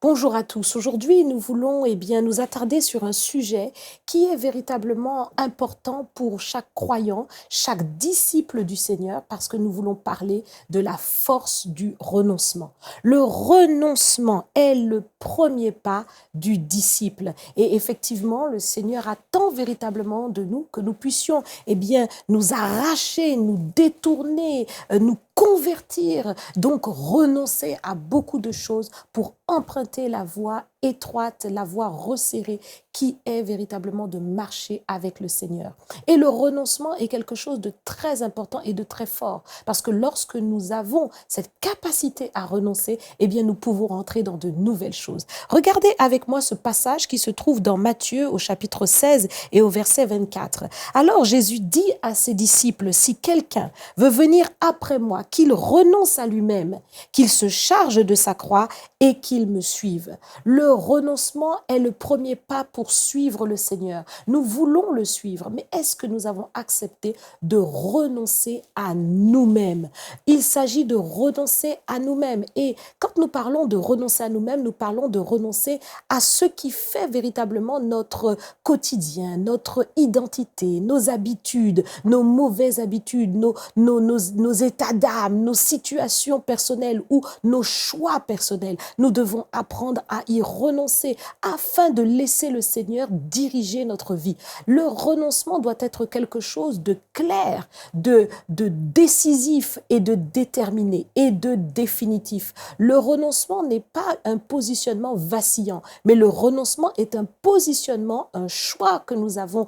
Bonjour à tous. Aujourd'hui, nous voulons nous attarder sur un sujet qui est véritablement important pour chaque croyant, chaque disciple du Seigneur, parce que nous voulons parler de la force du renoncement. Le renoncement est le premier pas du disciple. Et effectivement, le Seigneur attend véritablement de nous que nous puissions nous arracher, nous détourner, nous convertir, donc renoncer à beaucoup de choses pour emprunter la voie étroite, la voie resserrée qui est véritablement de marcher avec le Seigneur. Et le renoncement est quelque chose de très important et de très fort parce que lorsque nous avons cette capacité à renoncer, nous pouvons rentrer dans de nouvelles choses. Regardez avec moi ce passage qui se trouve dans Matthieu au chapitre 16 et au verset 24. Alors Jésus dit à ses disciples, si quelqu'un veut venir après moi, qu'il renonce à lui-même, qu'il se charge de sa croix et qu'il me suive. Le renoncement est le premier pas pour suivre le Seigneur. Nous voulons le suivre, mais est-ce que nous avons accepté de renoncer à nous-mêmes? Il s'agit de renoncer à nous-mêmes. Et quand nous parlons de renoncer à nous-mêmes, nous parlons de renoncer à ce qui fait véritablement notre quotidien, notre identité, nos habitudes, nos mauvaises habitudes, nos états d'âme, nos situations personnelles ou nos choix personnels. Nous devons apprendre à y renoncer afin de laisser le Seigneur diriger notre vie. Le renoncement doit être quelque chose de clair, de décisif et de déterminé et de définitif. Le renoncement n'est pas un positionnement vacillant, mais le renoncement est un positionnement, un choix que nous avons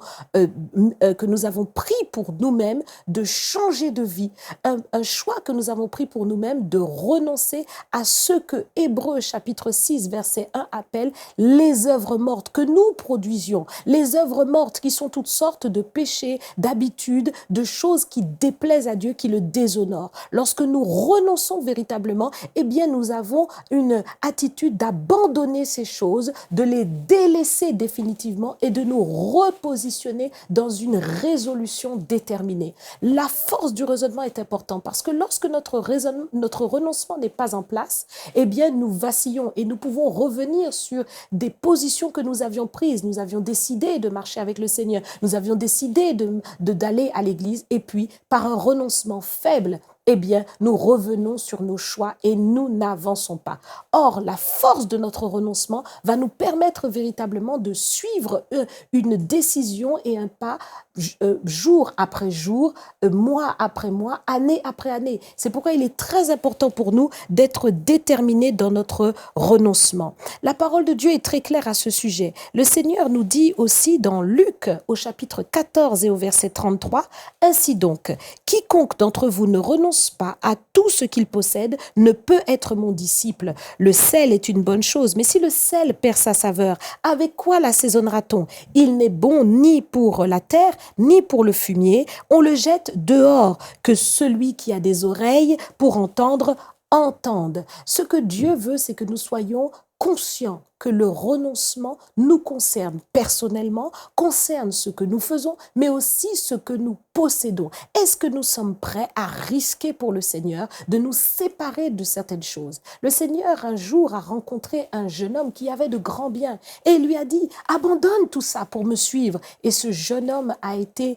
pris pour nous-mêmes de changer de vie, un choix que nous avons pris pour nous-mêmes de renoncer à ce que Hébreux chapitre 6 verset 1 appelle les œuvres mortes que nous produisions, les œuvres mortes qui sont toutes sortes de péchés, d'habitudes, de choses qui déplaisent à Dieu, qui le déshonorent. Lorsque nous renonçons véritablement, nous avons une attitude d'abandonner ces choses, de les délaisser définitivement et de nous repositionner dans une résolution déterminée. La force du raisonnement est importante parce que lorsque notre renoncement n'est pas en place, nous vacillons et nous pouvons revenir sur des positions que nous avions prises. Nous avions décidé de marcher avec le Seigneur. Nous avions décidé d'aller à l'église et puis, par un renoncement faible, nous revenons sur nos choix et nous n'avançons pas. Or, la force de notre renoncement va nous permettre véritablement de suivre une décision et un pas jour après jour, mois après mois, année après année. C'est pourquoi il est très important pour nous d'être déterminés dans notre renoncement. La parole de Dieu est très claire à ce sujet. Le Seigneur nous dit aussi dans Luc au chapitre 14 et au verset 33, « Ainsi donc, quiconque d'entre vous ne renonce pas à tout ce qu'il possède ne peut être mon disciple. Le sel est une bonne chose, mais si le sel perd sa saveur, avec quoi l'assaisonnera-t-on? Il n'est bon ni pour la terre, ni pour le fumier. On le jette dehors. Que celui qui a des oreilles pour entendre, entende. » Ce que Dieu veut, c'est que nous soyons conscients que le renoncement nous concerne personnellement, concerne ce que nous faisons, mais aussi ce que nous possédons. Est-ce que nous sommes prêts à risquer pour le Seigneur de nous séparer de certaines choses? Le Seigneur un jour a rencontré un jeune homme qui avait de grands biens et lui a dit « Abandonne tout ça pour me suivre ». Et ce jeune homme a été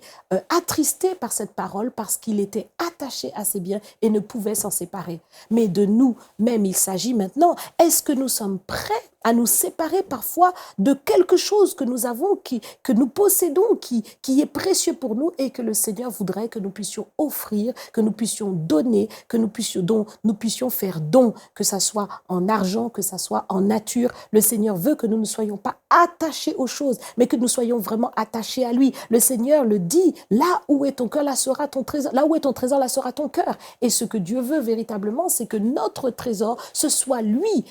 attristé par cette parole parce qu'il était attaché à ses biens et ne pouvait s'en séparer. Mais de nous-mêmes, il s'agit maintenant, est-ce que nous sommes prêts à nous séparer parfois de quelque chose que nous avons, que nous possédons, qui est précieux pour nous et que le Seigneur voudrait que nous puissions offrir, que nous puissions donner, que nous puissions faire don, que ça soit en argent, que ça soit en nature. Le Seigneur veut que nous ne soyons pas attachés aux choses, mais que nous soyons vraiment attachés à lui. Le Seigneur le dit, là où est ton cœur, là sera ton trésor. Là où est ton trésor, là sera ton cœur. Et ce que Dieu veut véritablement, c'est que notre trésor, ce soit lui.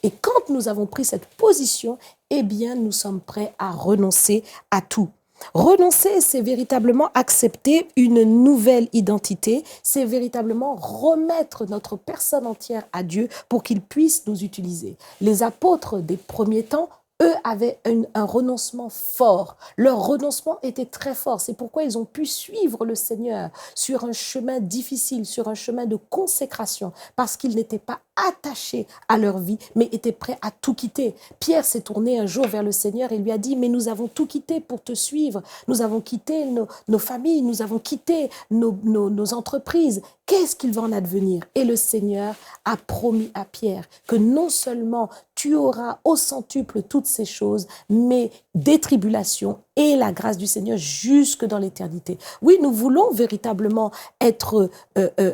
Et quand nous avons pris cette position, nous sommes prêts à renoncer à tout. Renoncer, c'est véritablement accepter une nouvelle identité, c'est véritablement remettre notre personne entière à Dieu pour qu'il puisse nous utiliser. Les apôtres des premiers temps, eux avaient un renoncement fort. Leur renoncement était très fort. C'est pourquoi ils ont pu suivre le Seigneur sur un chemin difficile, sur un chemin de consécration, parce qu'ils n'étaient pas attachés à leur vie, mais étaient prêts à tout quitter. Pierre s'est tourné un jour vers le Seigneur et lui a dit, mais nous avons tout quitté pour te suivre. Nous avons quitté nos familles, nous avons quitté nos entreprises. Qu'est-ce qu'il va en advenir? Et le Seigneur a promis à Pierre que non seulement tu auras au centuple toutes ces choses, mais des tribulations et la grâce du Seigneur jusque dans l'éternité. Oui, nous voulons véritablement être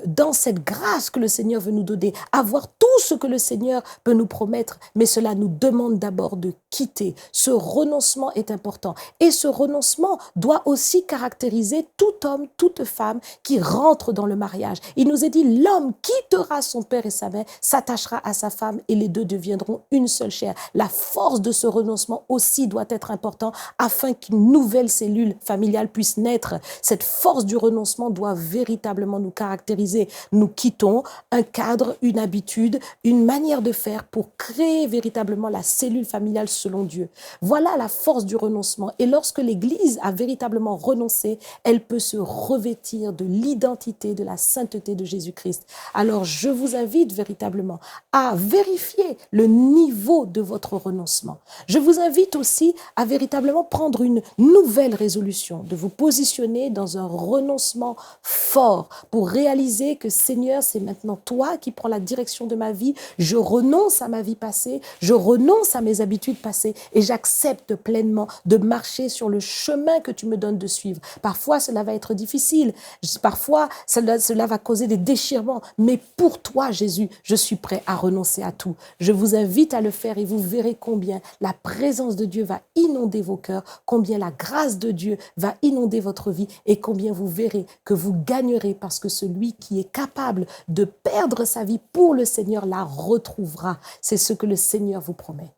dans cette grâce que le Seigneur veut nous donner, avoir tout ce que le Seigneur peut nous promettre, mais cela nous demande d'abord de quitter. Ce renoncement est important et ce renoncement doit aussi caractériser tout homme, toute femme qui rentre dans le mariage. Il nous est dit, l'homme quittera son père et sa mère, s'attachera à sa femme et les deux deviendront une seule chair. La force de ce renoncement aussi doit être importante afin qu'une nouvelle cellule familiale puisse naître. Cette force du renoncement doit véritablement nous caractériser. Nous quittons un cadre, une habitude, une manière de faire pour créer véritablement la cellule familiale selon Dieu. Voilà la force du renoncement. Et lorsque l'Église a véritablement renoncé, elle peut se revêtir de l'identité, de la sainteté de Jésus-Christ. Alors je vous invite véritablement à vérifier le niveau de votre renoncement. Je vous invite aussi à véritablement prendre une nouvelle résolution, de vous positionner dans un renoncement fort pour réaliser que Seigneur, c'est maintenant toi qui prends la direction de ma vie. Je renonce à ma vie passée, je renonce à mes habitudes passées et j'accepte pleinement de marcher sur le chemin que tu me donnes de suivre. Parfois, cela va être difficile. Parfois, cela va causer des déchirements. Mais pour toi, Jésus, je suis prêt à renoncer à tout. Je vous invite à le faire et vous verrez combien la présence de Dieu va inonder vos cœurs, combien la grâce de Dieu va inonder votre vie et combien vous verrez que vous gagnerez parce que celui qui est capable de perdre sa vie pour le Seigneur la retrouvera. C'est ce que le Seigneur vous promet.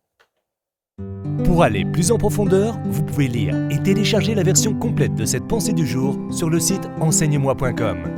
Pour aller plus en profondeur, vous pouvez lire et télécharger la version complète de cette pensée du jour sur le site enseigne-moi.com.